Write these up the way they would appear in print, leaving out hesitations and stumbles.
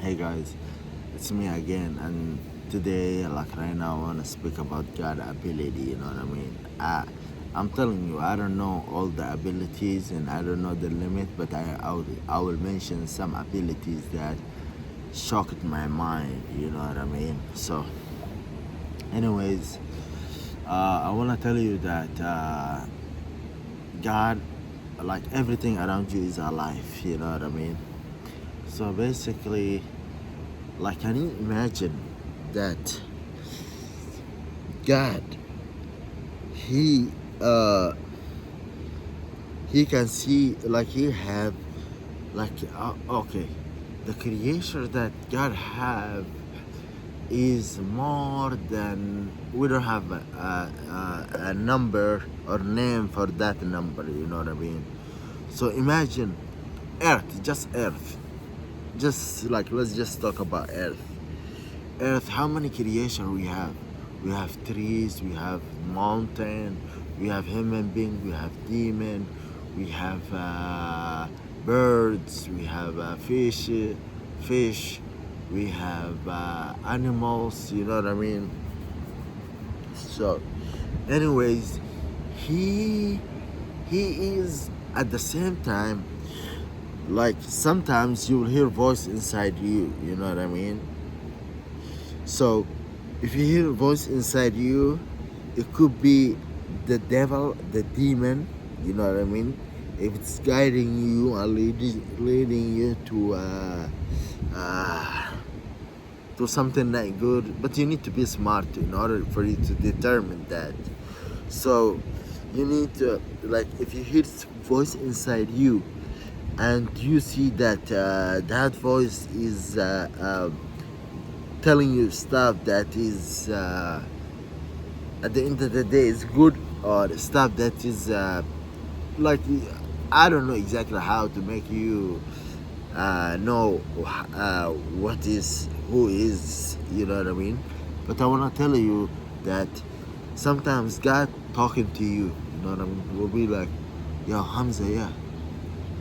Hey guys, it's me again, and today, like right now, I want to speak about God ability. You know what I mean? I'm telling you, I don't know all the abilities and I don't know the limit, but I will mention some abilities that shocked my mind. You know what I mean? So, anyways, I want to tell you that God, like everything around you, is alive. You know what I mean? So basically, like, can you imagine that God, he uh he can see, like, he have, like, okay, the creature that God have is more than, we don't have a number or name for that number. You know what I mean? So imagine Earth, just Earth, just like, let's just talk about Earth. How many creation we have? We have trees, we have mountain, we have human being, we have demon, we have birds, we have fish, we have animals. You know what I mean? So, anyways, he he is at the same time, like, sometimes you will hear voice inside you. You know what I mean? So, if you hear a voice inside you, it could be the devil, the demon. You know what I mean? If it's guiding you and leading you uh, to something not good, but you need to be smart in order for you to determine that. So, you need to, like, if you hear voice inside you and you see that that voice is telling you stuff that is at the end of the day is good, or stuff that is like, I don't know exactly how to make you know what is, who is. You know what I mean? But I want to tell you that sometimes God talking to you, you know what I mean, will be like, yo, Hamza, yeah,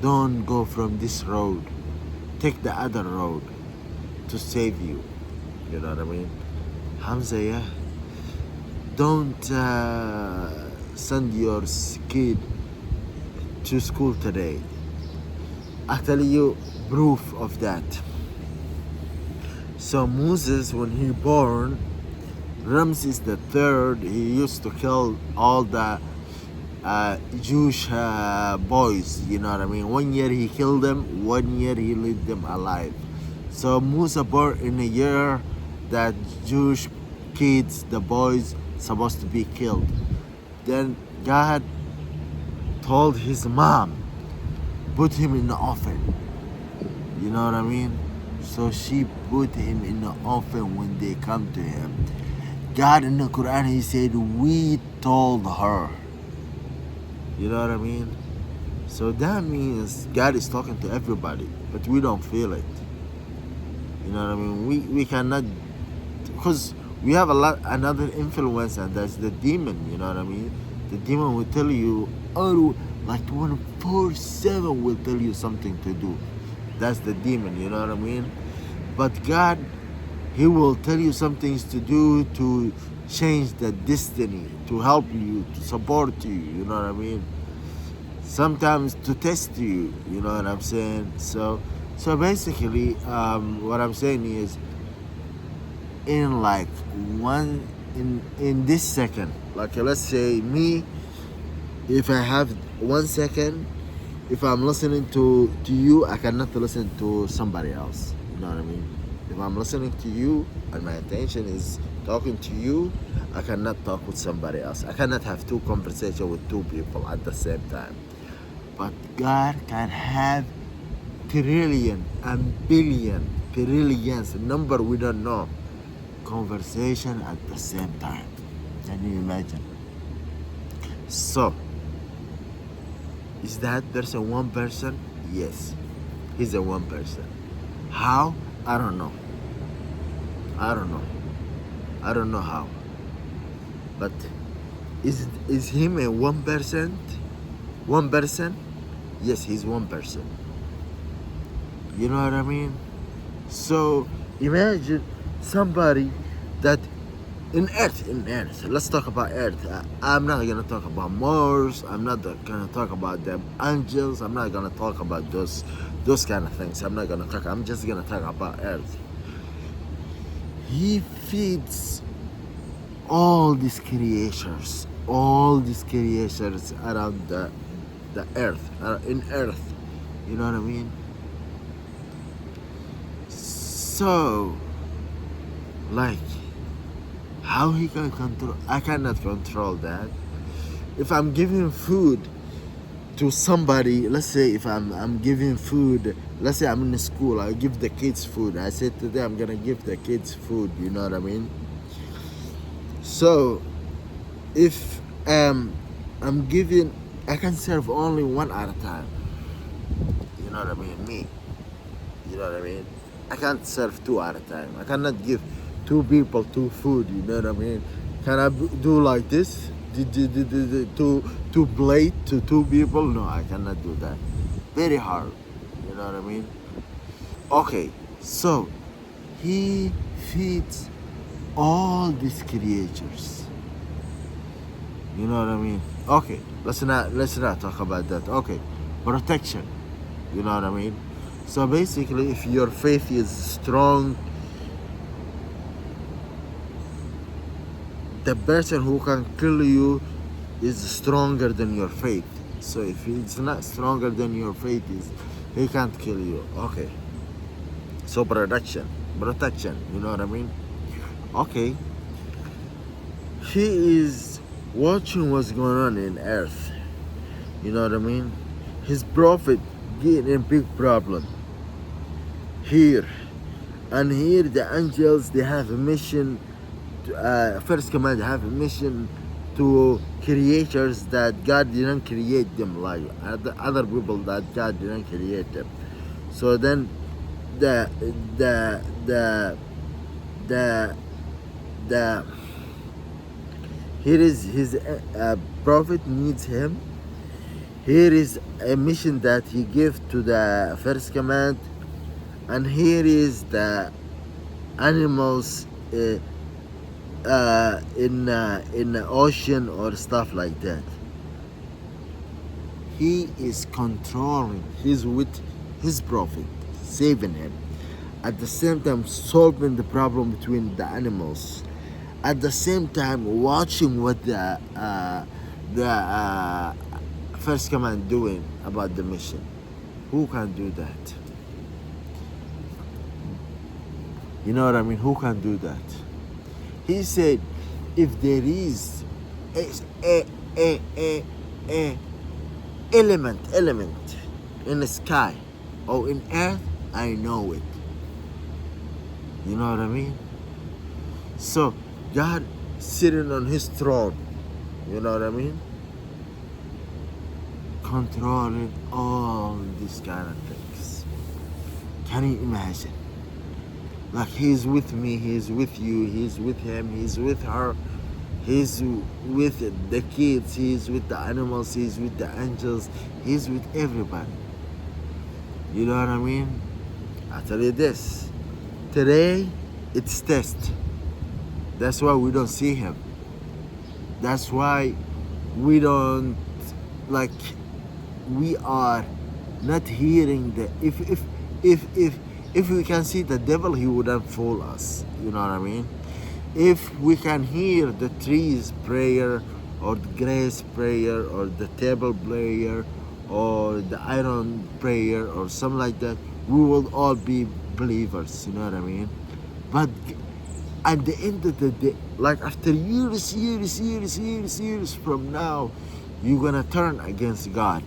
don't go from this road, take the other road to save you. You know what I mean? Hamza, yeah, don't send your kid to school today. I tell you proof of that. So Moses, when he born, Ramses the third, he used to kill all the Jewish boys. You know what I mean? 1 year he killed them, 1 year he left them alive. So Musa born in a year that Jewish kids, the boys, supposed to be killed. Then God told his mom, put him in the oven. You know what I mean? So she put him in the oven when they come to him. God in the Quran, he said, we told her. You know what I mean? So that means God is talking to everybody, but we don't feel it. You know what I mean? We cannot, because we have a lot, another influence, and that's the demon. You know what I mean? The demon will tell you, oh, like 24/7 will tell you something to do. That's the demon. You know what I mean? But God, he will tell you some things to do to change the destiny, to help you, to support you. You know what I mean? Sometimes to test you. You know what I'm saying? So basically, what I'm saying is, in like one, in this second, like, let's say me, if I have 1 second, if I'm listening to you, I cannot listen to somebody else. You know what I mean? If I'm listening to you and my attention is talking to you, I cannot talk with somebody else. I cannot have two conversations with two people at the same time. But God can have trillion and billion, trillions, number we don't know, conversation at the same time. Can you imagine? So, is that person one person? Yes, he's a one person. How? I don't know. I don't know. I don't know how. But is him a 1%? 1%? Yes, he's 1%. You know what I mean? So imagine somebody that in Earth. Let's talk about Earth. I'm not gonna talk about Mars. I'm not gonna talk about the angels. I'm not gonna talk about those kind of things. I'm not gonna talk. I'm just gonna talk about Earth. He feeds all these creatures around the Earth, in Earth. You know what I mean? So, like, how he can control? I cannot control that. If I'm giving food to somebody, let's say if I'm giving food, let's say I'm in school, I give the kids food. I said today I'm gonna give the kids food. You know what I mean? So if I'm giving, I can serve only one at a time. You know what I mean? Me. You know what I mean? I can't serve two at a time. I cannot give two people two food. You know what I mean? Can I do like this? Two plate to two people? No, I cannot do that. Very hard. You know what I mean? Okay, so he feeds all these creatures. You know what I mean? Okay, let's not talk about that. Okay, protection. You know what I mean? So basically, if your faith is strong, the person who can kill you is stronger than your faith. So if he's not stronger than your faith is, he can't kill you. Okay. So protection. You know what I mean? Okay. He is watching what's going on in Earth. You know what I mean? His prophet getting a big problem here, and here the angels they have a mission. First command have a mission to creatures that God didn't create them, like other people that God didn't create them. So then the the the the the here is his prophet needs him. Here is a mission that he gave to the first command, and here is the animals in the ocean or stuff like that. He is controlling. He's with his prophet, saving him. At the same time, solving the problem between the animals. At the same time, watching what the first command doing about the mission. Who can do that? You know what I mean? Who can do that? He said, if there is a element in the sky or in earth, I know it. You know what I mean? So God sitting on his throne, you know what I mean? Controlling all these kind of things. Can you imagine? Like he's with me, he's with you, he's with him, he's with her, he's with the kids, he's with the animals, he's with the angels, he's with everybody. You know what I mean? I tell you this, today it's test. That's why we don't see him. That's why we don't, like, we are not hearing the if we can see the devil, he wouldn't fool us. You know what I mean? If we can hear the trees prayer or the grass prayer or the table prayer or the iron prayer or something like that, we will all be believers. You know what I mean? But at the end of the day, like after years from now, you're gonna turn against God.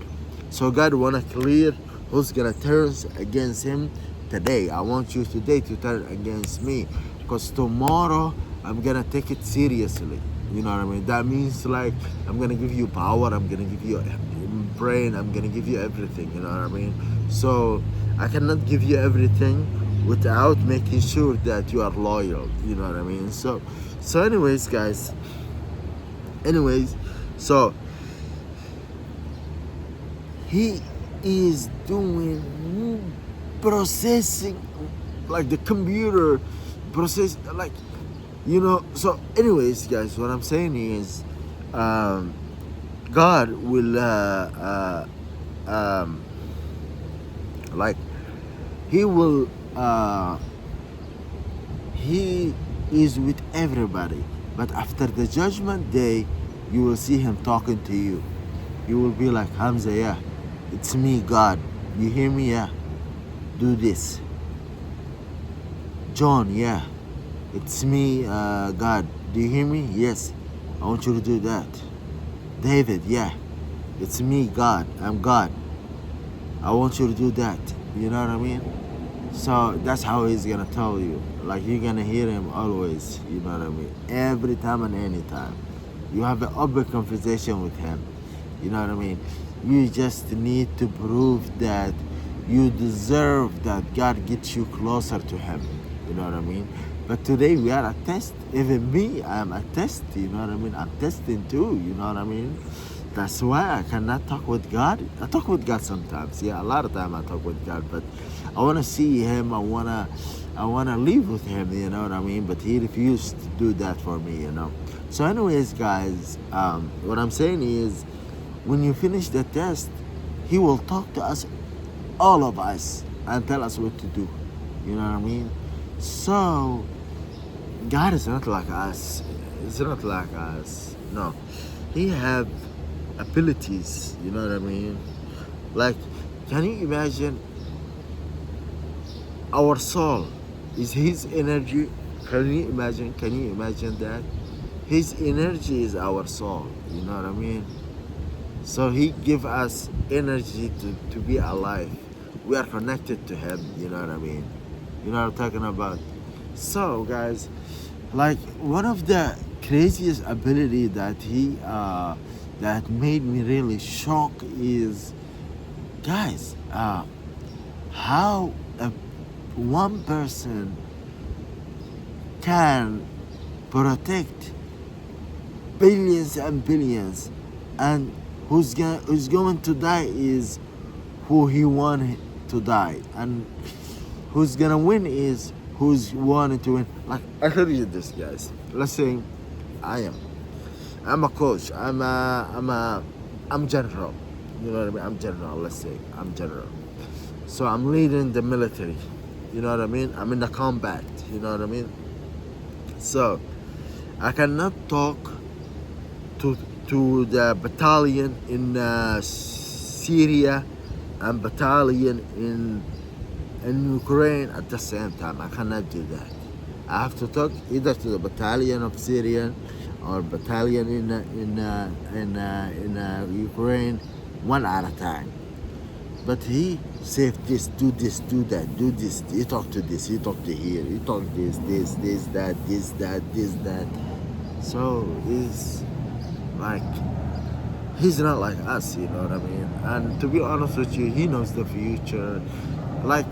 So God wanna clear who's gonna turn against him today. I want you today to turn against me, because tomorrow I'm gonna take it seriously. You know what I mean? That means like I'm gonna give you power, I'm gonna give you brain, I'm gonna give you everything. You know what I mean? So I cannot give you everything without making sure that you are loyal. You know what I mean? So anyways, guys. So he is doing processing like the computer process, like, you know. So anyways, guys, what I'm saying is, um, God will like he will he is with everybody, but after the judgment day you will see him talking to you. You will be like, Hamza, yeah, it's me, God, you hear me? Yeah, do this. John, yeah, it's me, God, do you hear me? Yes, I want you to do that. David, yeah, it's me, God, I'm God, I want you to do that. You know what I mean? So that's how he's gonna tell you. Like, you're gonna hear him always, you know what I mean? Every time and any time. You have an open conversation with him. You know what I mean? You just need to prove that you deserve that God gets you closer to him. You know what I mean? But today we are a test. Even me, I'm a test, you know what I mean? I'm testing too, you know what I mean? That's why I cannot talk with God. I talk with God sometimes. Yeah, a lot of time I talk with God, but I wanna see him. I wanna live with him, you know what I mean? But he refused to do that for me, you know. So anyways, guys, what I'm saying is, when you finish the test, he will talk to us, all of us, and tell us what to do. You know what I mean? So God is not like us. It's not like us. No, he have abilities. You know what I mean? Like, can you imagine our soul is his energy? Can you imagine? Can you imagine that? His energy is our soul. You know what I mean? So he give us energy to be alive. We are connected to him, you know what I mean? You know what I'm talking about? So guys, like, one of the craziest ability that he that made me really shocked is, guys, how one person can protect billions and billions, and who's going to die is who he wanted to die, and who's gonna win is who's wanted to win. Like, I tell you this, guys. Let's say I'm a coach. I'm general. You know what I mean? I'm general. Let's say I'm general. So I'm leading the military. You know what I mean? I'm in the combat. You know what I mean? So I cannot talk to the battalion in Syria and battalion in Ukraine at the same time. I cannot do that. I have to talk either to the battalion of Syria or battalion in Ukraine, one at a time. But he said this, do that, do this. He talk to this, he talk to here, he talk this, that. So he's like, he's not like us, you know what I mean? And to be honest with you, he knows the future. Like,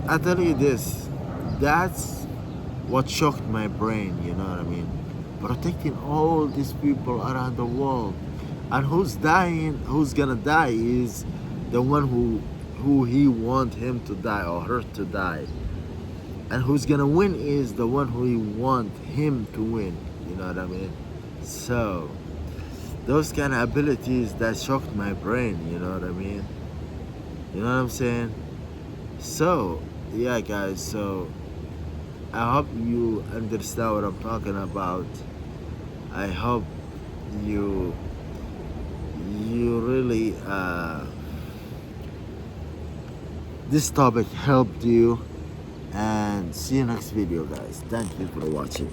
I tell you this, that's what shocked my brain, you know what I mean? Protecting all these people around the world. And who's dying, who's gonna die is the one who he want him to die or her to die. And who's gonna win is the one who he want him to win, you know what I mean? So those kind of abilities that shocked my brain, you know what I mean? You know what I'm saying? So yeah, guys, so I hope you understand what I'm talking about. I hope you really this topic helped you, and see you next video, guys. Thank you for watching.